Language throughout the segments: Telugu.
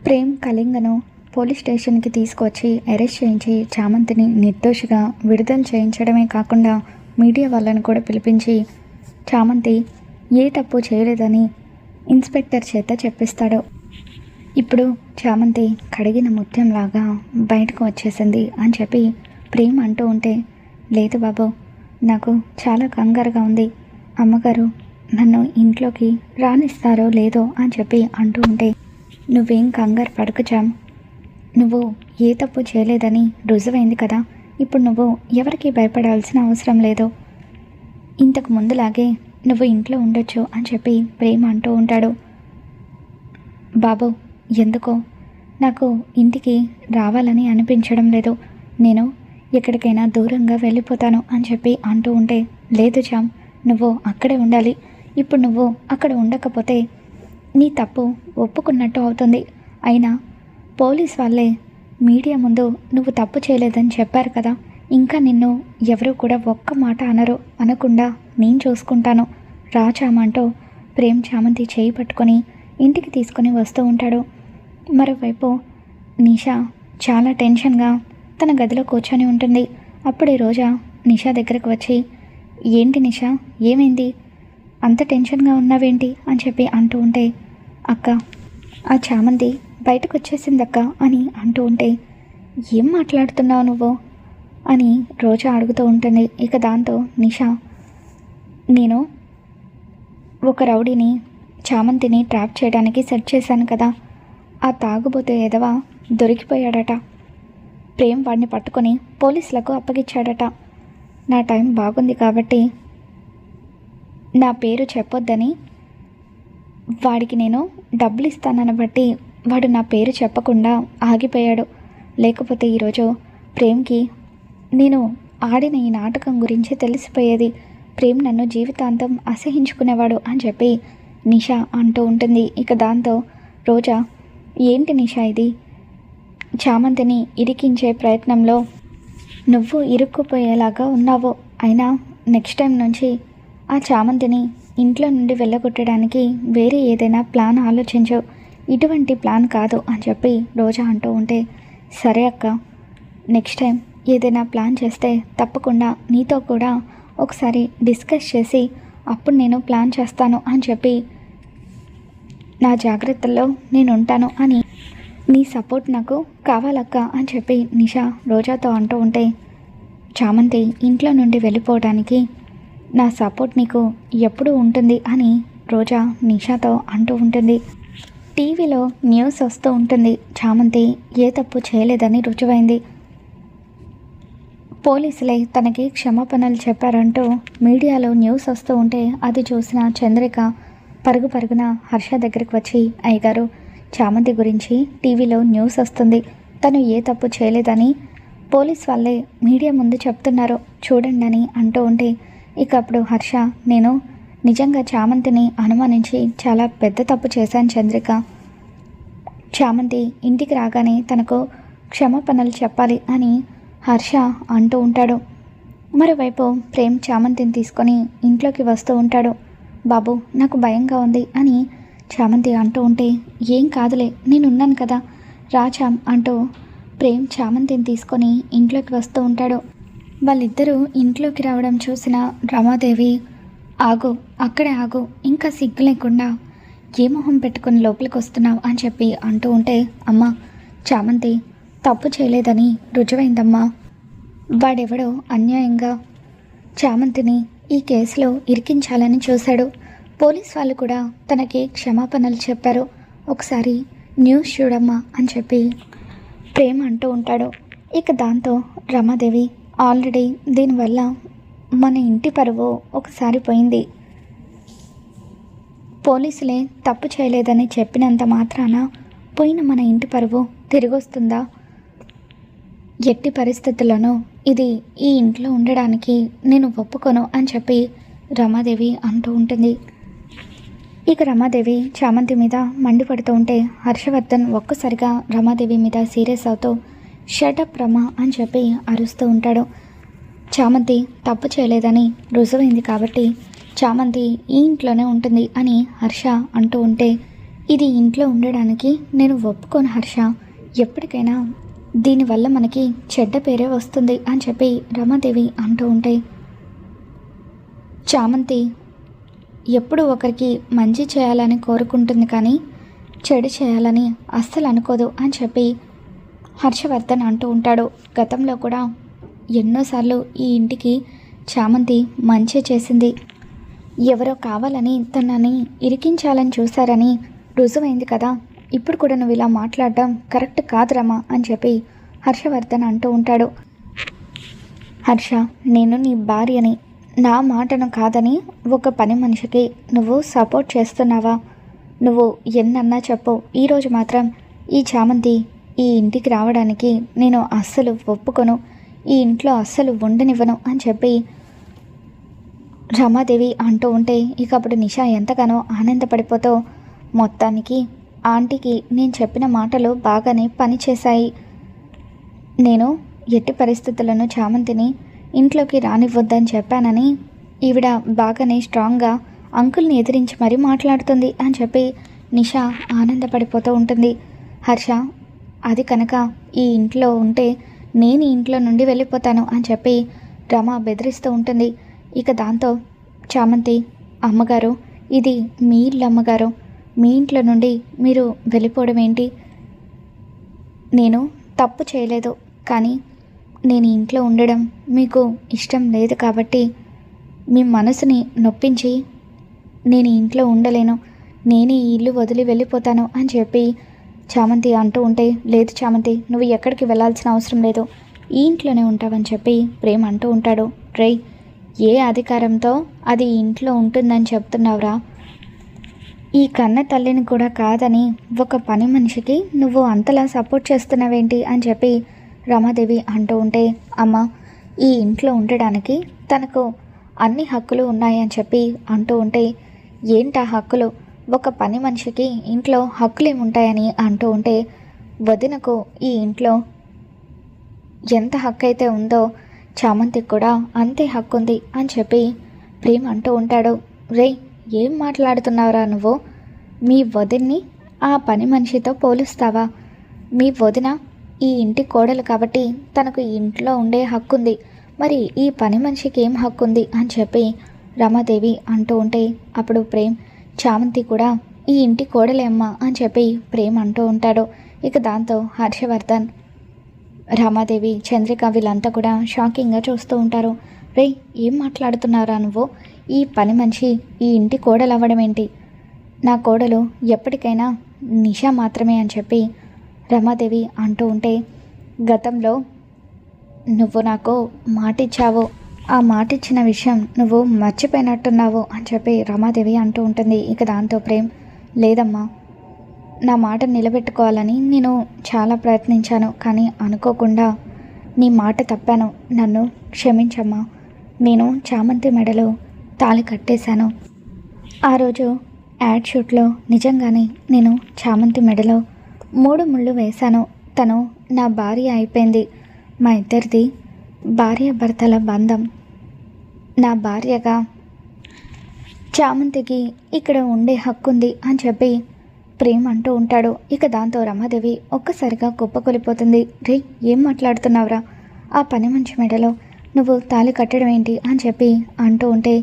ప్రేమ్ కళింగను పోలీస్ స్టేషన్కి తీసుకొచ్చి అరెస్ట్ చేయించి చామంతిని నిర్దోషిగా విడుదల చేయించడమే కాకుండా మీడియా వాళ్ళని కూడా పిలిపించి చామంతి ఏ తప్పు చేయలేదని ఇన్స్పెక్టర్ చేత చెప్పిస్తాడు. ఇప్పుడు చామంతి కడిగిన ముత్యంలాగా బయటకు వచ్చేసింది అని చెప్పి ప్రేమ్ అంటూ ఉంటే, లేదు బాబు, నాకు చాలా కంగారుగా ఉంది, అమ్మగారు నన్ను ఇంట్లోకి రానిస్తారో లేదో అని చెప్పి అంటూ ఉంటే, నువ్వేం కంగారు పడకు చామ్, నువ్వు ఏ తప్పు చేయలేదని రుజువైంది కదా, ఇప్పుడు నువ్వు ఎవరికి భయపడాల్సిన అవసరం లేదు, ఇంతకు ముందులాగే నువ్వు ఇంట్లో ఉండొచ్చు అని చెప్పి ప్రేమ అంటూ ఉంటాడు. బాబు, ఎందుకో నాకు ఇంటికి రావాలని అనిపించడం లేదు, నేను ఎక్కడికైనా దూరంగా వెళ్ళిపోతాను అని చెప్పి అంటూ ఉంటే, లేదు చామ్, నువ్వు అక్కడే ఉండాలి, ఇప్పుడు నువ్వు అక్కడ ఉండకపోతే నీ తప్పు ఒప్పుకున్నట్టు అవుతుంది, అయినా పోలీస్ వాళ్ళే మీడియా ముందు నువ్వు తప్పు చేయలేదని చెప్పారు కదా, ఇంకా నిన్ను ఎవరూ కూడా ఒక్క మాట అనరు, అనకుండా నేను చూసుకుంటాను, రాచామంటూ ప్రేమ్ చామంతి చేయి పట్టుకొని ఇంటికి తీసుకొని వస్తూ ఉంటాడు. మరోవైపు నిషా చాలా టెన్షన్గా తన గదిలో కూర్చొని ఉంటుంది. అప్పుడే రోజా నిషా దగ్గరకు వచ్చి, ఏంటి నిషా, ఏమైంది, అంత టెన్షన్గా ఉన్నావేంటి అని చెప్పి అంటూ ఉంటే, అక్క, ఆ చామంతి బయటకు వచ్చేసిందక్క అని అంటూ ఉంటే, ఏం మాట్లాడుతున్నావు నువ్వు అని రోజా అడుగుతూ ఉంటుంది. ఇక దాంతో నిషా, నేను ఒక రౌడీని చామంతిని ట్రాప్ చేయడానికి సెట్ చేశాను కదా, ఆ తాగుబోతే ఎదవ దొరికిపోయాడట, ప్రేమ్ వాడిని పట్టుకొని పోలీసులకు అప్పగించాడట, నా టైం బాగుంది కాబట్టి నా పేరు చెప్పొద్దని వాడికి నేను డబ్బులు ఇస్తానని బట్టి వాడు నా పేరు చెప్పకుండా ఆగిపోయాడు, లేకపోతే ఈరోజు ప్రేమ్కి నేను ఆడిన ఈ నాటకం గురించి తెలిసిపోయేది, ప్రేమ్ నన్ను జీవితాంతం అసహించుకునేవాడు అని చెప్పి నిషా అంటూ ఉంటుంది. ఇక దాంతో రోజా, ఏంటి నిషా ఇది, చామంతిని ఇరికించే ప్రయత్నంలో నువ్వు ఇరుక్కుపోయేలాగా ఉన్నావు, అయినా నెక్స్ట్ టైం నుంచి ఆ చామంతిని ఇంట్లో నుండి వెళ్ళగొట్టడానికి వేరే ఏదైనా ప్లాన్ ఆలోచించు, ఇటువంటి ప్లాన్ కాదు అని చెప్పి రోజా అంటూ ఉంటే, సరే అక్క, నెక్స్ట్ టైం ఏదైనా ప్లాన్ చేస్తే తప్పకుండా నీతో కూడా ఒకసారి డిస్కస్ చేసి అప్పుడు నేను ప్లాన్ చేస్తాను అని చెప్పి, నా జాగ్రత్తల్లో నేను ఉంటాను అని నీ సపోర్ట్ నాకు కావాలక్క అని చెప్పి నిషా రోజాతో అంటూ ఉంటే, చామంతి ఇంట్లో నుండి వెళ్ళిపోవడానికి నా సపోర్ట్ నీకు ఎప్పుడూ ఉంటుంది అని రోజా నిషాతో అంటూ ఉంటుంది. టీవీలో న్యూస్ వస్తూ ఉంటుంది, చామంతి ఏ తప్పు చేయలేదని రుజువైంది, పోలీసులే తనకి క్షమాపణలు చెప్పారంటూ మీడియాలో న్యూస్ వస్తూ ఉంటే అది చూసిన చంద్రిక పరుగు పరుగున హర్ష దగ్గరికి వచ్చి, అయ్యగారు, చామంతి గురించి టీవీలో న్యూస్ వస్తుంది, తను ఏ తప్పు చేయలేదని పోలీస్ వాళ్ళే మీడియా ముందు చెప్తున్నారు చూడండి అని అంటూ ఉంటే, ఇక అప్పుడు హర్ష, నేను నిజంగా చామంతిని అనుమానించి చాలా పెద్ద తప్పు చేశాను చంద్రిక, చామంతి ఇంటికి రాగానే తనకు క్షమాపణలు చెప్పాలి అని హర్ష అంటూ ఉంటాడు. మరోవైపు ప్రేమ్ చామంతిని తీసుకొని ఇంట్లోకి వస్తూ ఉంటాడు. బాబు, నాకు భయంగా ఉంది అని చామంతి అంటూ ఉంటే, ఏం కాదులే, నేనున్నాను కదా, రాచాం అంటూ ప్రేమ్ చామంతిని తీసుకొని ఇంట్లోకి వస్తూ ఉంటాడు. వాళ్ళిద్దరూ ఇంట్లోకి రావడం చూసిన రమాదేవి, ఆగు, అక్కడే ఆగు, ఇంకా సిగ్గు లేకుండా ఏ మొహం పెట్టుకొని లోపలికి వస్తున్నావు అని చెప్పి అంటూ ఉంటే, అమ్మ, చామంతి తప్పు చేయలేదని రుజువైందమ్మా, వాడెవడో అన్యాయంగా చామంతిని ఈ కేసులో ఇరికించాలని చూశాడు, పోలీస్ వాళ్ళు కూడా తనకి క్షమాపణలు చెప్పారు, ఒకసారి న్యూస్ చూడమ్మా అని చెప్పి ప్రేమ అంటూ ఉంటాడు. ఇక దాంతో రమాదేవి, ఆల్రెడీ దీనివల్ల మన ఇంటి పరువు ఒకసారి పోయింది, పోలీసులే తప్పు చేయలేదని చెప్పినంత మాత్రాన పోయిన మన ఇంటి పరువు తిరిగొస్తుందా, ఎట్టి పరిస్థితుల్లోనూ ఇది ఈ ఇంట్లో ఉండడానికి నేను ఒప్పుకోను అని చెప్పి రమాదేవి అంటూ ఉంటుంది. ఇక రమాదేవి చామంతి మీద మండిపడుతూ ఉంటే హర్షవర్ధన్ ఒక్కసారిగా రమాదేవి మీద సీరియస్ అవుతూ, షటప్ రమా అని చెప్పి అరుస్తూ ఉంటాడు. చామంతి తప్పు చేయలేదని రుజువైంది కాబట్టి చామంతి ఈ ఇంట్లోనే ఉంటుంది అని హర్ష అంటూ ఉంటే, ఇది ఇంట్లో ఉండడానికి నేను ఒప్పుకోను హర్ష. ఎప్పటికైనా దీనివల్ల మనకి చెడ్డ పేరే వస్తుంది అని చెప్పి రమాదేవి అంటూ ఉంటే, చామంతి ఎప్పుడు ఒకరికి మంచి చేయాలని కోరుకుంటుంది కానీ చెడు చేయాలని అస్సలు అనుకోదు అని చెప్పి హర్షవర్ధన్ అంటూ ఉంటాడు. గతంలో కూడా ఎన్నోసార్లు ఈ ఇంటికి చామంతి మంచి చేసింది. ఎవరో కావాలని తనని ఇరికించాలని చూశారని రుజువైంది కదా. ఇప్పుడు కూడా నువ్వు ఇలా మాట్లాడడం కరెక్ట్ కాదు రమా అని చెప్పి హర్షవర్ధన్ అంటూ ఉంటాడు. హర్ష, నేను నీ భార్యని, నా మాటను కాదని ఒక పని మనిషికి నువ్వు సపోర్ట్ చేస్తున్నావా? నువ్వు ఎన్నన్నా చెప్పు, ఈరోజు మాత్రం ఈ చామంతి ఈ ఇంటికి రావడానికి నేను అస్సలు ఒప్పుకొను, ఈ ఇంట్లో అస్సలు ఉండనివ్వను అని చెప్పి రమాదేవి అంటూ ఉంటే, ఇక అప్పుడు నిషా ఎంతగానో ఆనందపడిపోతూ, మొత్తానికి ఆంటీకి నేను చెప్పిన మాటలు బాగానే పనిచేశాయి. నేను ఎట్టి పరిస్థితులను చామంతిని ఇంట్లోకి రానివ్వద్దని చెప్పానని ఈవిడ బాగానే స్ట్రాంగ్గా అంకుల్ని ఎదిరించి మరీ మాట్లాడుతుంది అని చెప్పి నిషా ఆనందపడిపోతూ ఉంటుంది. హర్ష, అది కనుక ఈ ఇంట్లో ఉంటే నేను ఈ ఇంట్లో నుండి వెళ్ళిపోతాను అని చెప్పి రమ బెదిరిస్తూ ఉంటుంది. ఇక దాంతో చామంతి, అమ్మగారు, ఇది మీ ఇల్లు అమ్మగారు, మీ ఇంట్లో నుండి మీరు వెళ్ళిపోవడం ఏంటి? నేను తప్పు చేయలేదు, కానీ నేను ఇంట్లో ఉండడం మీకు ఇష్టం లేదు కాబట్టి మీ మనసుని నొప్పించి నేను ఇంట్లో ఉండలేను, నేను ఈ ఇల్లు వదిలి వెళ్ళిపోతాను అని చెప్పి చామంతి అంటూ ఉంటే, లేదు చామంతి, నువ్వు ఎక్కడికి వెళ్ళాల్సిన అవసరం లేదు, ఈ ఇంట్లోనే ఉంటావని చెప్పి ప్రేమ్ అంటూ ఉంటాడు. రే, ఏ అధికారంతో అది ఇంట్లో ఉంటుందని చెప్తున్నావురా? ఈ కన్న తల్లిని కూడా కాదని ఒక పని మనిషికి నువ్వు అంతలా సపోర్ట్ చేస్తున్నావేంటి అని చెప్పి రమాదేవి అంటూ ఉంటే, అమ్మ, ఈ ఇంట్లో ఉండడానికి తనకు అన్ని హక్కులు ఉన్నాయని చెప్పి అంటూ ఉంటే, ఏంటా హక్కులు? ఒక పని మనిషికి ఇంట్లో హక్కులు ఏముంటాయని అంటూ ఉంటే, వదినకు ఈ ఇంట్లో ఎంత హక్కు అయితే ఉందో చామంతికి కూడా అంతే హక్కు ఉంది అని చెప్పి ప్రేమ్ అంటూ ఉంటాడు. రే, ఏం మాట్లాడుతున్నావురా నువ్వు? మీ వదిన్ని ఆ పని మనిషితో పోలుస్తావా? మీ వదిన ఈ ఇంటి కోడలు కాబట్టి తనకు ఈ ఇంట్లో ఉండే హక్కు ఉంది, మరి ఈ పని మనిషికి ఏం హక్కు ఉంది అని చెప్పి రమాదేవి అంటూ ఉంటే, అప్పుడు ప్రేమ్, చామంతి కూడా ఈ ఇంటి కోడలే అమ్మా అని చెప్పి ప్రేమ్ అంటూ ఉంటాడు. ఇక దాంతో హర్షవర్ధన్, రమాదేవి, చంద్రిక వీళ్ళంతా కూడా షాకింగ్గా చూస్తూ ఉంటారు. రే, ఏం మాట్లాడుతున్నారా నువ్వు? ఈ పని మనిషి ఈ ఇంటి కోడలు అవ్వడం ఏంటి? నా కోడలు ఎప్పటికైనా నిషా మాత్రమే అని చెప్పి రమాదేవి అంటూ ఉంటే, గతంలో నువ్వు నాకు మాటిచ్చావు, ఆ మాటిచ్చిన విషయం నువ్వు మర్చిపోయినట్టున్నావు అని చెప్పి రమాదేవి అంటూ ఉంటుంది. ఇక దాంతో ప్రేమ్, లేదమ్మా, నా మాట నిలబెట్టుకోవాలని నేను చాలా ప్రయత్నించాను, కానీ అనుకోకుండా నీ మాట తప్పాను, నన్ను క్షమించమ్మా. నేను చామంతి మెడలో తాళి కట్టేశాను. ఆ రోజు యాడ్ షూట్లో నిజంగానే నేను చామంతి మెడలో 3 ముళ్ళు వేశాను. తను నా భార్య అయిపోయింది. మా ఇద్దరిది భార్యాభర్తల బంధం. నా భార్యగా చామంతికి ఇక్కడ ఉండే హక్కు ఉంది అని చెప్పి ప్రేమ్ అంటూ ఉంటాడు. ఇక దాంతో రమాదేవి ఒక్కసారిగా కుప్పకొలిపోతుంది. రే, ఏం మాట్లాడుతున్నావురా? ఆ పని మంచి మెడలో నువ్వు తాళి కట్టడం ఏంటి అని చెప్పి అంటూ ఉంటే,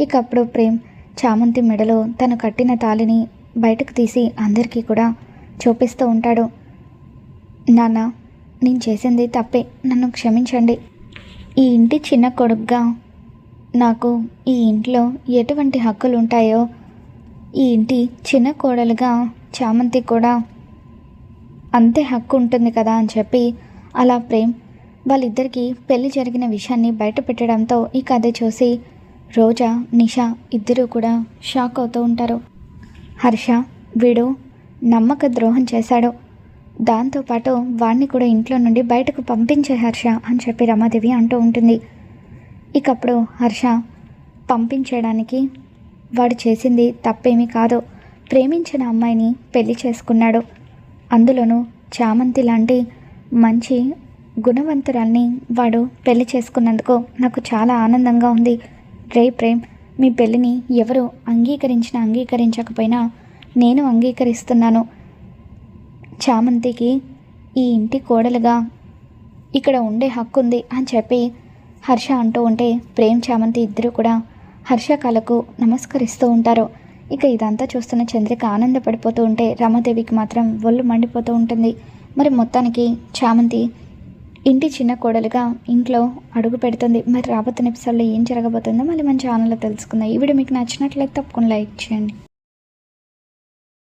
ఇక అప్పుడు ప్రేమ్ చామంతి మెడలో తను కట్టిన తాళిని బయటకు తీసి అందరికీ కూడా చూపిస్తూ ఉంటాడు. నాన్న, నేను చేసింది తప్పే, నన్ను క్షమించండి. ఈ ఇంటి చిన్న కొడుకుగా నాకు ఈ ఇంట్లో ఎటువంటి హక్కులు ఉంటాయో, ఈ ఇంటి చిన్న కోడలుగా చామంతి కూడా అంతే హక్కు ఉంటుంది కదా అని చెప్పి అలా ప్రేమ్ వాళ్ళిద్దరికీ పెళ్లి జరిగిన విషయాన్ని బయట పెట్టడంతో ఈ కథ చూసి రోజా, నిషా ఇద్దరూ కూడా షాక్ అవుతూ ఉంటారు. హర్ష, వీడు నమ్మక ద్రోహం చేశాడు, దాంతోపాటు వాడిని కూడా ఇంట్లో నుండి బయటకు పంపించే హర్ష అని చెప్పి రమాదేవి అంటూ ఉంటుంది. ఇక అప్పుడు హర్ష పంపించడానికి వాడు చేసింది తప్పేమీ కాదు, ప్రేమించిన అమ్మాయిని పెళ్లి చేసుకున్నాడు, అందులోనూ చామంతి లాంటి మంచి గుణవంతురాల్ని వాడు పెళ్లి చేసుకున్నందుకు నాకు చాలా ఆనందంగా ఉంది. రే ప్రేమ్, మీ పెళ్ళిని ఎవరు అంగీకరించినా అంగీకరించకపోయినా నేను అంగీకరిస్తున్నాను. చామంతికి ఈ ఇంటి కోడలుగా ఇక్కడ ఉండే హక్కు ఉంది అని చెప్పి హర్ష అంటూ ఉంటే ప్రేమ్ చామంతి ఇద్దరు కూడా హర్ష కళకు నమస్కరిస్తూ ఉంటారు. ఇక ఇదంతా చూస్తున్న చంద్రిక ఆనందపడిపోతూ ఉంటే రమాదేవికి మాత్రం ఒళ్ళు మండిపోతూ ఉంటుంది. మరి మొత్తానికి చామంతి ఇంటి చిన్న కోడలుగా ఇంట్లో అడుగు పెడుతుంది. మరి రాబోతున్న ఎపిసోడ్లో ఏం జరగబోతుందో మళ్ళీ మన ఛానల్లో తెలుసుకుందాం. ఈ వీడియో మీకు నచ్చినట్లయితే తప్పకుండా లైక్ చేయండి.